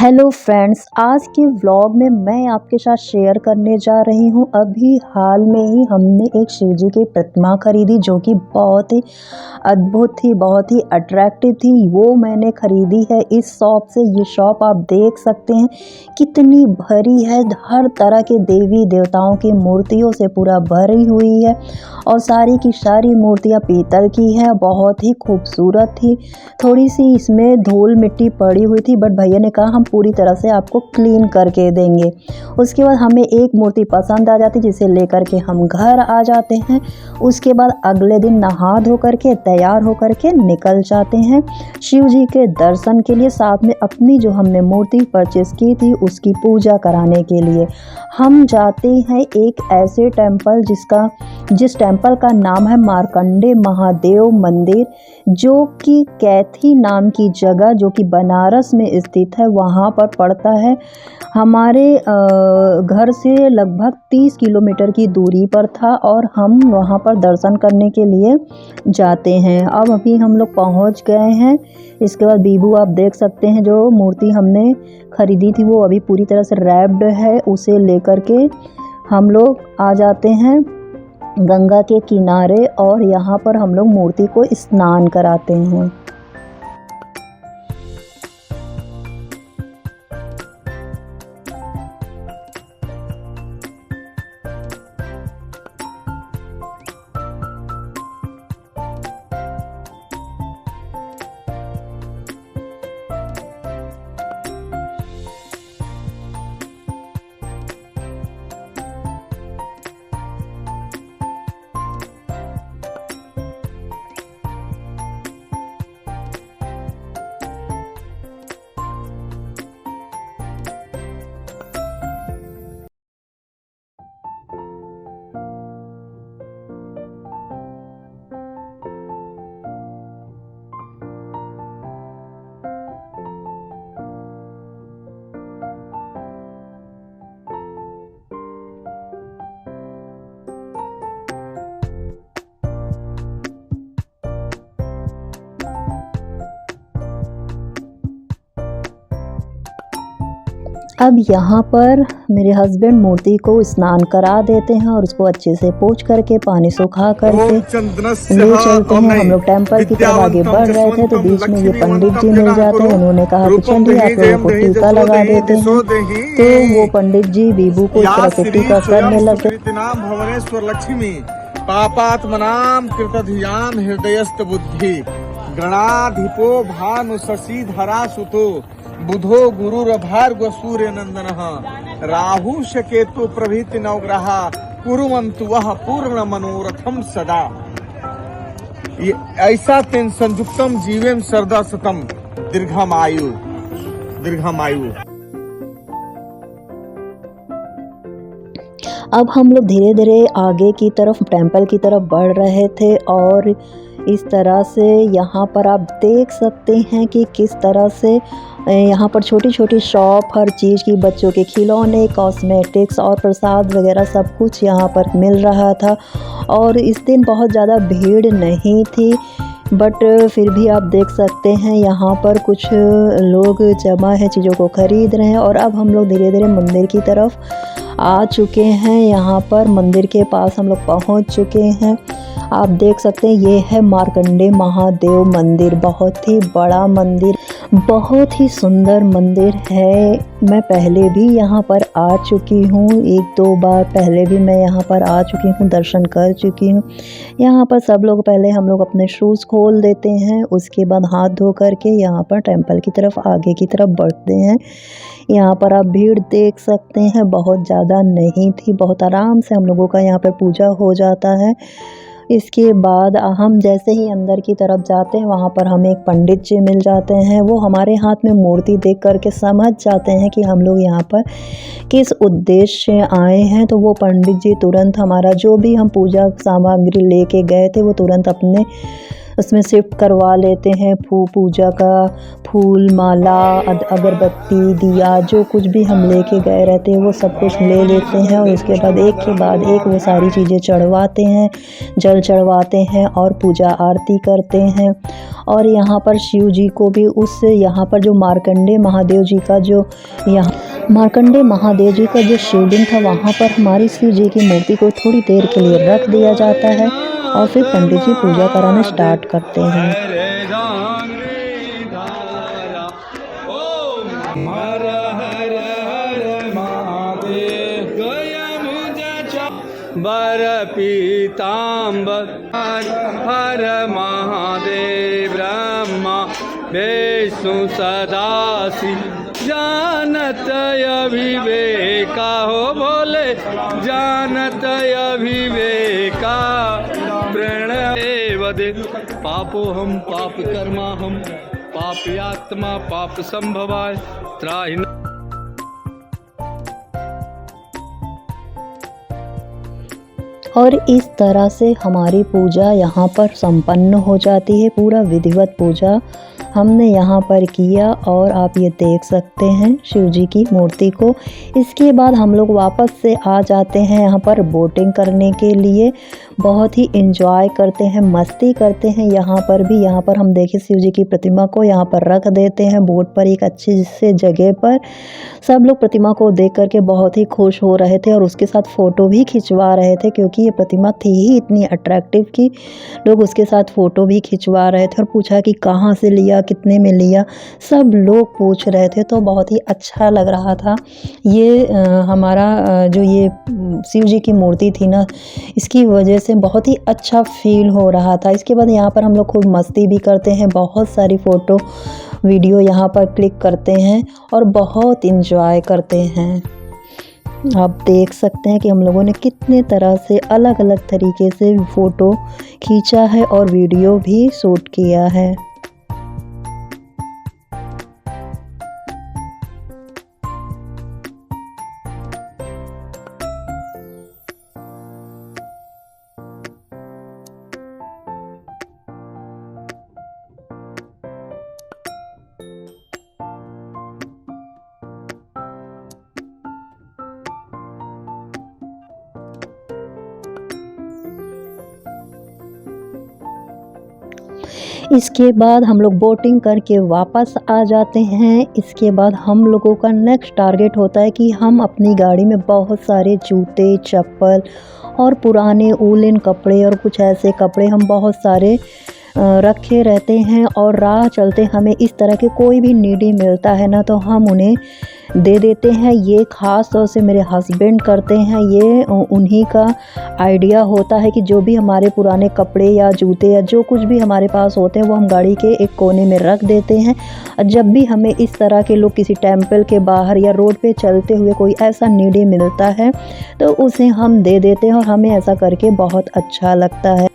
Hello friends, आज के vlog में मैं आपके साथ शेयर करने जा रही हूँ। अभी हाल में ही हमने एक शिव जी की प्रतिमा खरीदी जो कि बहुत ही अद्भुत थी, बहुत ही अट्रैक्टिव थी। वो मैंने खरीदी है इस शॉप से। ये शॉप आप देख सकते हैं कितनी भरी है, हर तरह के देवी देवताओं की मूर्तियों से पूरा भरी हुई है और सारी की सारी मूर्तियाँ पीतल की हैं, बहुत ही खूबसूरत थी। थोड़ी सी इसमें धूल मिट्टी पड़ी हुई थी, बट भैया ने कहा हम पूरी तरह से आपको क्लीन करके देंगे। उसके बाद हमें एक मूर्ति पसंद आ जाती जिसे लेकर के हम घर आ जाते हैं। उसके बाद अगले दिन नहा धो करके तैयार होकर के निकल जाते हैं शिव जी के दर्शन के लिए, साथ में अपनी जो हमने मूर्ति परचेस की थी उसकी पूजा कराने के लिए। हम जाते हैं एक ऐसे टेम्पल जिस टेम्पल का नाम है मार्कंडे महादेव मंदिर, जो कि कैथी नाम की जगह जो कि बनारस में स्थित है वहाँ पर पड़ता है। हमारे घर से लगभग 30 किलोमीटर की दूरी पर था और हम वहाँ पर दर्शन करने के लिए जाते हैं। अब अभी हम लोग पहुँच गए हैं। इसके बाद बीबू आप देख सकते हैं जो मूर्ति हमने खरीदी थी वो अभी पूरी तरह से रैप्ड है। उसे लेकर के हम लोग आ जाते हैं गंगा के किनारे और यहाँ पर हम लोग मूर्ति को स्नान कराते हैं। अब यहाँ पर मेरे हस्बैंड मूर्ति को स्नान करा देते हैं और उसको अच्छे से पोंछ करके पानी सुखा करके ले चलते हैं। हम लोग टेम्पल की तरफ आगे बढ़ रहे थे तो बीच में ये पंडित जी मिल जाते हैं। उन्होंने कहा कि चलिए आप लोगों को टीका लगा देते हैं। तो वो पंडित जी बीबू को इस तरह से टीका करने लगे। भुवनेश्वर लक्ष्मी पापात्मनाम कृतधियान हृदयस्त बुद्धि गणाधिपो भानु शशि धरा सुतो बुधो गुरुर्भार्गव सूर्य नंदन राहु शकेतु प्रभृति नवग्रहा कुरुवन्तु वह पूर्ण मनोरथम सदा। ये ऐसा तेन संयुक्तम जीवेम सरदा सतम दीर्घमायु। अब हम लोग धीरे धीरे आगे की तरफ टेम्पल की तरफ बढ़ रहे थे और इस तरह से यहाँ पर आप देख सकते हैं कि किस तरह से यहाँ पर छोटी छोटी शॉप, हर चीज़ की, बच्चों के खिलौने, कॉस्मेटिक्स और प्रसाद वगैरह सब कुछ यहाँ पर मिल रहा था। और इस दिन बहुत ज़्यादा भीड़ नहीं थी, बट फिर भी आप देख सकते हैं यहाँ पर कुछ लोग जमा है, चीज़ों को ख़रीद रहे हैं। और अब हम लोग धीरे धीरे मंदिर की तरफ आ चुके हैं। यहाँ पर मंदिर के पास हम लोग पहुँच चुके हैं। आप देख सकते हैं ये है मार्कंडे महादेव मंदिर, बहुत ही बड़ा मंदिर, बहुत ही सुंदर मंदिर है। मैं पहले भी यहाँ पर आ चुकी हूँ, 1-2 बार पहले भी मैं यहाँ पर आ चुकी हूँ, दर्शन कर चुकी हूँ। यहाँ पर सब लोग पहले हम लोग अपने शूज़ खोल देते हैं, उसके बाद हाथ धो करके यहाँ पर टेम्पल की तरफ आगे की तरफ बढ़ते हैं। यहाँ पर आप भीड़ देख सकते हैं, बहुत ज़्यादा नहीं थी, बहुत आराम से हम लोगों का यहाँ पर पूजा हो जाता है। इसके बाद हम जैसे ही अंदर की तरफ जाते हैं वहाँ पर हमें एक पंडित जी मिल जाते हैं। वो हमारे हाथ में मूर्ति देख करके समझ जाते हैं कि हम लोग यहाँ पर किस उद्देश्य से आए हैं। तो वो पंडित जी तुरंत हमारा जो भी हम पूजा सामग्री लेके गए थे वो तुरंत अपने उसमें शिफ्ट करवा लेते हैं। पूजा का फूल, माला, अगरबत्ती, दिया, जो कुछ भी हम लेके गए रहते हैं वो सब कुछ ले लेते हैं और उसके बाद एक के बाद एक वो सारी चीज़ें चढ़वाते हैं, जल चढ़वाते हैं और पूजा आरती करते हैं। और यहाँ पर शिव जी को भी यहाँ पर जो मार्कंडे महादेव जी का जो शिवलिंग था, वहाँ पर हमारी शिव जी की मूर्ति को थोड़ी देर के लिए रख दिया जाता है और फिर पंडित जी पूजा कराना स्टार्ट करते हैं। बर पीताम्बर हर महादेव ब्रह्मा विष्णु सदाशिव जानत अभिवेका हो बोले जानत अभिवेका प्रणव दे पापो हम पाप कर्मा हम पापी आत्मा पाप संभवाय त्राहि। और इस तरह से हमारी पूजा यहाँ पर संपन्न हो जाती है। पूरा विधिवत पूजा हमने यहाँ पर किया और आप ये देख सकते हैं शिव जी की मूर्ति को। इसके बाद हम लोग वापस से आ जाते हैं यहाँ पर बोटिंग करने के लिए। बहुत ही एंजॉय करते हैं, मस्ती करते हैं। यहाँ पर हम देखें शिव जी की प्रतिमा को यहाँ पर रख देते हैं बोट पर एक अच्छी से जगह पर। सब लोग प्रतिमा को देख करके बहुत ही खुश हो रहे थे और उसके साथ फ़ोटो भी खिंचवा रहे थे, क्योंकि ये प्रतिमा थी ही इतनी अट्रैक्टिव कि लोग उसके साथ फ़ोटो भी खिंचवा रहे थे और पूछा कि कहाँ से लिया, कितने में लिया, सब लोग पूछ रहे थे। तो बहुत ही अच्छा लग रहा था। ये हमारा जो ये शिव जी की मूर्ति थी ना, इसकी वजह से बहुत ही अच्छा फील हो रहा था। इसके बाद यहाँ पर हम लोग खूब मस्ती भी करते हैं, बहुत सारी फ़ोटो वीडियो यहाँ पर क्लिक करते हैं और बहुत इंजॉय करते हैं। आप देख सकते हैं कि हम लोगों ने कितने तरह से अलग अलग तरीके से फ़ोटो खींचा है और वीडियो भी शूट किया है। इसके बाद हम लोग बोटिंग करके वापस आ जाते हैं। इसके बाद हम लोगों का नेक्स्ट टारगेट होता है कि हम अपनी गाड़ी में बहुत सारे जूते, चप्पल और पुराने वूलन कपड़े और कुछ ऐसे कपड़े हम बहुत सारे रखे रहते हैं। और राह चलते हमें इस तरह के कोई भी नीडी मिलता है ना, तो हम उन्हें दे देते हैं। ये ख़ास तौर से मेरे हस्बैंड करते हैं। ये उन्हीं का आइडिया होता है कि जो भी हमारे पुराने कपड़े या जूते या जो कुछ भी हमारे पास होते हैं वो हम गाड़ी के एक कोने में रख देते हैं। जब भी हमें इस तरह के लोग किसी टेंपल के बाहर या रोड पे चलते हुए कोई ऐसा नीडी मिलता है तो उसे हम दे देते हैं और हमें ऐसा करके बहुत अच्छा लगता है।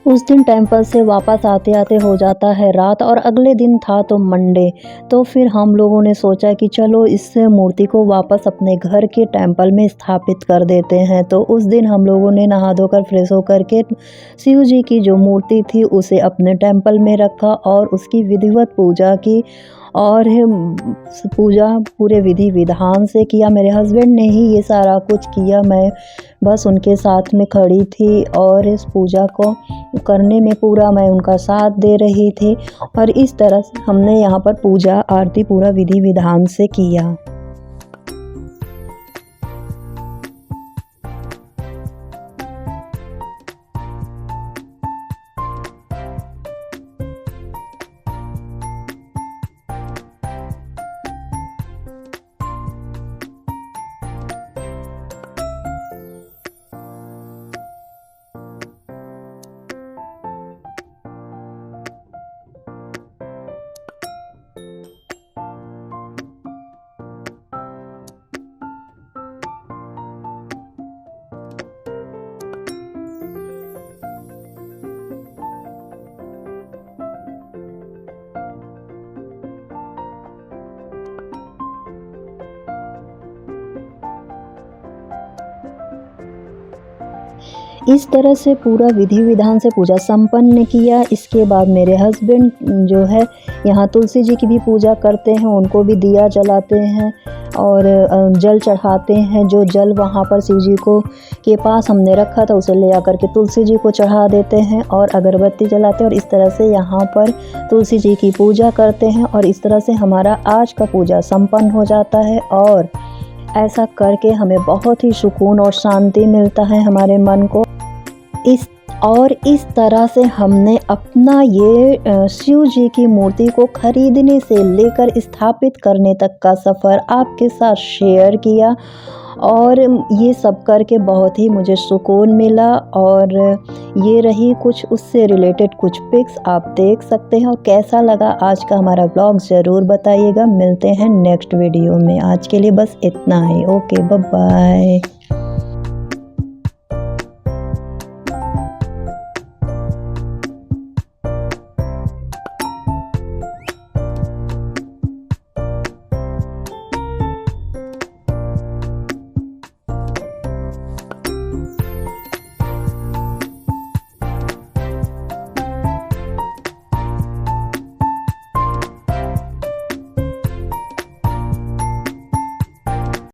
उस दिन टेंपल से वापस आते आते हो जाता है रात और अगले दिन था तो मंडे। तो फिर हम लोगों ने सोचा कि चलो इस मूर्ति को वापस अपने घर के टेंपल में स्थापित कर देते हैं। तो उस दिन हम लोगों ने नहा धोकर फ्रेश होकर के शिव जी की जो मूर्ति थी उसे अपने टेंपल में रखा और उसकी विधिवत पूजा की और पूजा पूरे विधि विधान से किया। मेरे हस्बैंड ने ही ये सारा कुछ किया, मैं बस उनके साथ में खड़ी थी और इस पूजा को करने में पूरा मैं उनका साथ दे रही थी। और इस तरह से हमने यहाँ पर पूजा आरती पूरा विधि विधान से किया। इस तरह से पूरा विधि विधान से पूजा संपन्न किया। इसके बाद मेरे हस्बैंड जो है यहाँ तुलसी जी की भी पूजा करते हैं, उनको भी दिया जलाते हैं और जल चढ़ाते हैं। जो जल वहाँ पर शिव जी को के पास हमने रखा था उसे ले आकर के तुलसी जी को चढ़ा देते हैं और अगरबत्ती जलाते हैं और इस तरह से यहाँ पर तुलसी जी की पूजा करते हैं और इस तरह से हमारा आज का पूजा संपन्न हो जाता है। और ऐसा करके हमें बहुत ही सुकून और शांति मिलता है हमारे मन को। इस तरह से हमने अपना ये शिव जी की मूर्ति को खरीदने से लेकर स्थापित करने तक का सफ़र आपके साथ शेयर किया और ये सब करके बहुत ही मुझे सुकून मिला। और ये रही कुछ उससे रिलेटेड कुछ पिक्स, आप देख सकते हैं। और कैसा लगा आज का हमारा व्लॉग ज़रूर बताइएगा। मिलते हैं नेक्स्ट वीडियो में। आज के लिए बस इतना ही। Okay, bye bye.